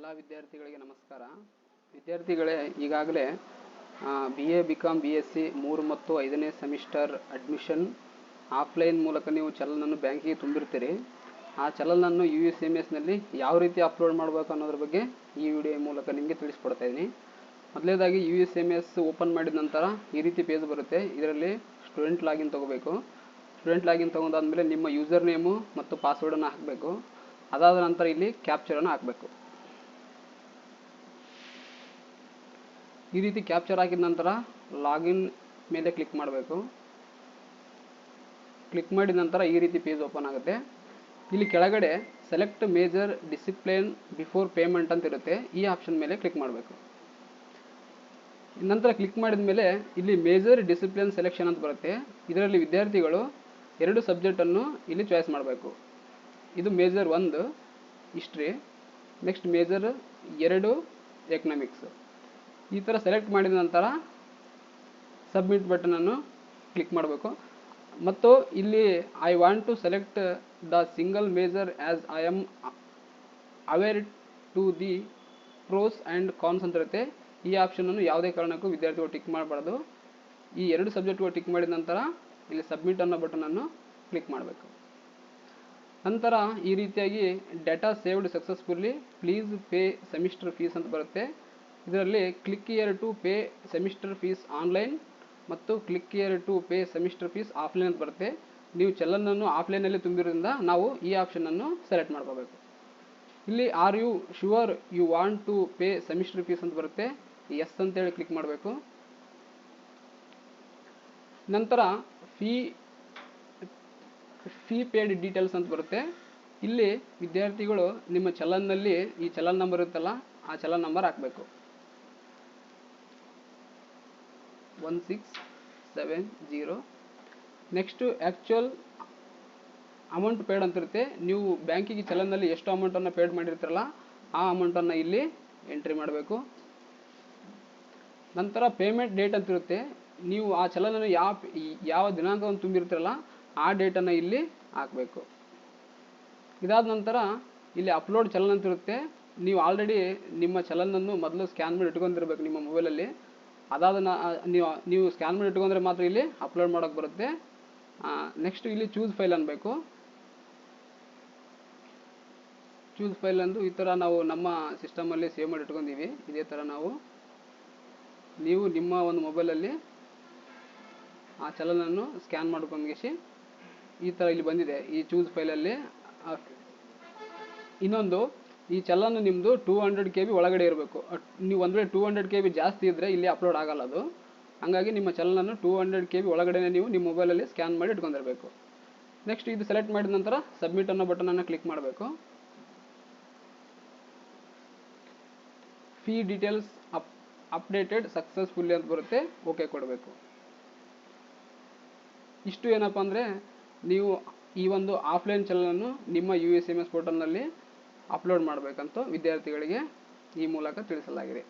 ಎಲ್ಲ ವಿದ್ಯಾರ್ಥಿಗಳಿಗೆ ನಮಸ್ಕಾರ. ವಿದ್ಯಾರ್ಥಿಗಳೇ, ಈಗಾಗಲೇ BA BCom BSc 3 ಮತ್ತು 5ನೇ ಸೆಮಿಸ್ಟರ್ ಅಡ್ಮಿಷನ್ ಆಫ್ಲೈನ್ ಮೂಲಕ ನೀವು ಚಲನನ್ನು ಬ್ಯಾಂಕಿಗೆ ತುಂಬಿರ್ತೀರಿ. ಆ ಚಲನನ್ನು USMSನಲ್ಲಿ ಯಾವ ರೀತಿ ಅಪ್ಲೋಡ್ ಮಾಡಬೇಕು ಅನ್ನೋದ್ರ ಬಗ್ಗೆ ಈ ವಿಡಿಯೋ ಮೂಲಕ ನಿಮಗೆ ತಿಳಿಸ್ಕೊಡ್ತಾ ಇದ್ದೀನಿ. ಮೊದಲನೇದಾಗಿ USMS ಓಪನ್ ಮಾಡಿದ ನಂತರ ಈ ರೀತಿ ಪೇಜ್ ಬರುತ್ತೆ. ಇದರಲ್ಲಿ ಸ್ಟೂಡೆಂಟ್ ಲಾಗಿನ್ ತಗೋಬೇಕು. ಸ್ಟೂಡೆಂಟ್ ಲಾಗಿನ್ ತಗೊಂಡಾದ್ಮೇಲೆ ನಿಮ್ಮ ಯೂಸರ್ ನೇಮು ಮತ್ತು ಪಾಸ್ವರ್ಡನ್ನು ಹಾಕಬೇಕು. ಅದಾದ ನಂತರ ಇಲ್ಲಿ ಕ್ಯಾಪ್ಚರನ್ನು ಹಾಕಬೇಕು. ಈ ರೀತಿ ಕ್ಯಾಪ್ಚರ್ ಹಾಕಿದ ನಂತರ ಲಾಗಿನ್ ಮೇಲೆ ಕ್ಲಿಕ್ ಮಾಡಬೇಕು. ಕ್ಲಿಕ್ ಮಾಡಿದ ನಂತರ ಈ ರೀತಿ ಪೇಜ್ ಓಪನ್ ಆಗುತ್ತೆ. ಇಲ್ಲಿ ಕೆಳಗಡೆ select major discipline before payment ಅಂತ ಇರುತ್ತೆ. ಈ ಆಪ್ಷನ್ ಮೇಲೆ ಕ್ಲಿಕ್ ಮಾಡಬೇಕು. ನಂತರ ಕ್ಲಿಕ್ ಮಾಡಿದ ಮೇಲೆ ಇಲ್ಲಿ ಮೇಜರ್ ಡಿಸಿಪ್ಲಿನ್ ಸೆಲೆಕ್ಷನ್ ಅಂತ ಬರುತ್ತೆ. ಇದರಲ್ಲಿ ವಿದ್ಯಾರ್ಥಿಗಳು 2 ಸಬ್ಜೆಕ್ಟನ್ನು ಇಲ್ಲಿ ಚಾಯ್ಸ್ ಮಾಡಬೇಕು. ಇದು major 1 history, next major 2 economics. ಈ ಥರ ಸೆಲೆಕ್ಟ್ ಮಾಡಿದ ನಂತರ ಸಬ್ಮಿಟ್ ಬಟನನ್ನು ಕ್ಲಿಕ್ ಮಾಡಬೇಕು. ಮತ್ತು ಇಲ್ಲಿ I want to select the single major as I am aware to the pros and cons ಅಂತ ಇರುತ್ತೆ. ಈ ಆಪ್ಷನನ್ನು ಯಾವುದೇ ಕಾರಣಕ್ಕೂ ವಿದ್ಯಾರ್ಥಿಗಳು ಟಿಕ್ ಮಾಡಬಾರ್ದು. ಈ 2 ಸಬ್ಜೆಕ್ಟ್ಗಳು ಟಿಕ್ ಮಾಡಿದ ನಂತರ ಇಲ್ಲಿ ಸಬ್ಮಿಟ್ ಅನ್ನೋ ಬಟನನ್ನು ಕ್ಲಿಕ್ ಮಾಡಬೇಕು. ನಂತರ ಈ ರೀತಿಯಾಗಿ data saved successfully, please pay semester fees ಅಂತ ಬರುತ್ತೆ. ಇದರಲ್ಲಿ click here to pay semester fees online ಮತ್ತು click here to pay semester fees offline ಅಂತ ಬರುತ್ತೆ. ನೀವು ಚಲನನ್ನು ಆಫ್ಲೈನಲ್ಲಿ ತುಂಬಿರೋದ್ರಿಂದ ನಾವು ಈ ಆಪ್ಷನನ್ನು ಸೆಲೆಕ್ಟ್ ಮಾಡ್ಕೋಬೇಕು. ಇಲ್ಲಿ are you sure you want to pay semester fees ಅಂತ ಬರುತ್ತೆ. ಎಸ್ ಅಂತೇಳಿ ಕ್ಲಿಕ್ ಮಾಡಬೇಕು. ನಂತರ ಫೀ ಪೇಡ್ ಡೀಟೇಲ್ಸ್ ಅಂತ ಬರುತ್ತೆ. ಇಲ್ಲಿ ವಿದ್ಯಾರ್ಥಿಗಳು ನಿಮ್ಮ ಚಲನ್ನಲ್ಲಿ ಈ ಚಲನ್ ನಂಬರ್ ಇರುತ್ತಲ್ಲ, ಆ ಚಲನ್ ನಂಬರ್ ಹಾಕಬೇಕು. 1670. ನೆಕ್ಸ್ಟು ಆ್ಯಕ್ಚುಯಲ್ ಅಮೌಂಟ್ ಪೇಡ್ ಅಂತ ಇರುತ್ತೆ. ನೀವು ಬ್ಯಾಂಕಿಗೆ ಚಲನ್ನಲ್ಲಿ ಎಷ್ಟು ಅಮೌಂಟನ್ನು ಪೇಡ್ ಮಾಡಿರ್ತೀರಲ್ಲ ಆ ಅಮೌಂಟನ್ನು ಇಲ್ಲಿ ಎಂಟ್ರಿ ಮಾಡಬೇಕು. ನಂತರ ಪೇಮೆಂಟ್ ಡೇಟ್ ಅಂತ ಇರುತ್ತೆ. ನೀವು ಆ ಚಲನನ್ನು ಯಾವ ದಿನಾಂಕವನ್ನು ತುಂಬಿರ್ತೀರಲ್ಲ ಆ ಡೇಟನ್ನು ಇಲ್ಲಿ ಹಾಕಬೇಕು. ಇದಾದ ನಂತರ ಇಲ್ಲಿ ಅಪ್ಲೋಡ್ ಚಲನ್ ಅಂತ ಇರುತ್ತೆ. ನೀವು ಆಲ್ರೆಡಿ ನಿಮ್ಮ ಚಲನನ್ನು ಮೊದಲು ಸ್ಕ್ಯಾನ್ ಮಾಡಿ ಇಟ್ಕೊಂಡಿರ್ಬೇಕು ನಿಮ್ಮ ಮೊಬೈಲಲ್ಲಿ. ಅದಾದ ನೀವು ಸ್ಕ್ಯಾನ್ ಮಾಡಿ ಇಟ್ಕೊಂಡ್ರೆ ಮಾತ್ರ ಇಲ್ಲಿ ಅಪ್ಲೋಡ್ ಮಾಡೋಕ್ಕೆ ಬರುತ್ತೆ. ನೆಕ್ಸ್ಟ್ ಇಲ್ಲಿ ಚೂಸ್ ಫೈಲ್ ಅನ್ಬೇಕು. ಚೂಸ್ ಫೈಲ್ ಅಂದು ಈ ಥರ ನಾವು ನಮ್ಮ ಸಿಸ್ಟಮಲ್ಲಿ ಸೇವ್ ಮಾಡಿ ಇಟ್ಕೊಂಡಿವಿ. ಇದೇ ಥರ ನೀವು ನಿಮ್ಮ ಒಂದು ಮೊಬೈಲಲ್ಲಿ ಆ ಚಲನನ್ನು ಸ್ಕ್ಯಾನ್ ಮಾಡ್ಕೊಂಡ್ಗಿಸಿ ಈ ಥರ ಇಲ್ಲಿ ಬಂದಿದೆ ಈ ಚೂಸ್ ಫೈಲಲ್ಲಿ. ಇನ್ನೊಂದು, ಈ ಚಲನ ನಿಮ್ಮದು 200 KB ಒಳಗಡೆ ಇರಬೇಕು. ನೀವು ಒಂದು ವೇಳೆ 200 KB ಜಾಸ್ತಿ ಇದ್ದರೆ ಇಲ್ಲಿ ಅಪ್ಲೋಡ್ ಆಗಲ್ಲ ಅದು. ಹಾಗಾಗಿ ನಿಮ್ಮ ಚಲನನ್ನು 200 KB ಒಳಗಡೆ ನೀವು ನಿಮ್ಮ ಮೊಬೈಲಲ್ಲಿ ಸ್ಕ್ಯಾನ್ ಮಾಡಿ ಇಟ್ಕೊಂಡಿರಬೇಕು. ನೆಕ್ಸ್ಟ್ ಇದು ಸೆಲೆಕ್ಟ್ ಮಾಡಿದ ನಂತರ ಸಬ್ಮಿಟ್ ಅನ್ನೋ ಬಟನನ್ನು ಕ್ಲಿಕ್ ಮಾಡಬೇಕು. ಫೀ ಡೀಟೇಲ್ಸ್ ಅಪ್ಡೇಟೆಡ್ ಸಕ್ಸಸ್ಫುಲ್ಲಿ ಅಂತ ಬರುತ್ತೆ. ಓಕೆ ಕೊಡಬೇಕು. ಇಷ್ಟು ಏನಪ್ಪ ಅಂದರೆ ನೀವು ಈ ಒಂದು ಆಫ್ಲೈನ್ ಚಲನನ್ನು ನಿಮ್ಮ USMS ಪೋರ್ಟಲ್ನಲ್ಲಿ ಅಪ್ಲೋಡ್ ಮಾಡಬೇಕಂತ ವಿದ್ಯಾರ್ಥಿಗಳಿಗೆ ಈ ಮೂಲಕ ತಿಳಿಸಲಾಗಿದೆ.